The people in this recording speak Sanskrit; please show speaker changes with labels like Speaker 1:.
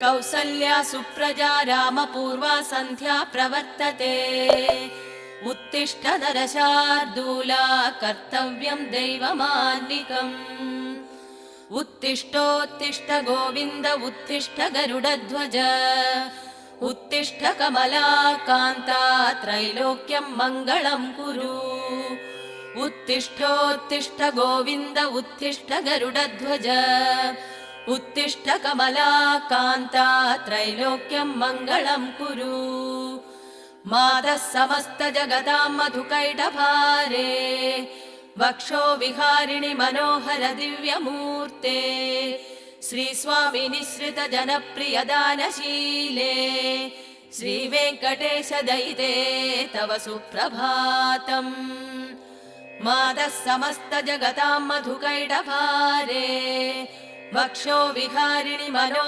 Speaker 1: कौसल्या सुप्रजा रामपूर्वा सन्ध्या प्रवर्तते उत्तिष्ठ नरशार्दूला कर्तव्यं दैवमान्निकम् उत्तिष्ठोत्तिष्ठ गोविन्द उत्तिष्ठ गरुडध्वज उत्तिष्ठ कमलाकान्ता त्रैलोक्यं मङ्गलं कुरु उत्तिष्ठोत्तिष्ठ गोविन्द उत्तिष्ठ गरुडध्वज उत्तिष्ठ कमलाकान्ता त्रैलोक्यं मङ्गलं कुरु मातः समस्त जगतां मधुकैटभारे वक्षो विहारिणि मनोहर दिव्यमूर्ते श्रीस्वामि निःसृत जनप्रिय दानशीले श्रीवेङ्कटेश दयिते तव सुप्रभातम् मातः समस्त जगतां मधुकैटभारे वक्षो विहारिणि मनोहर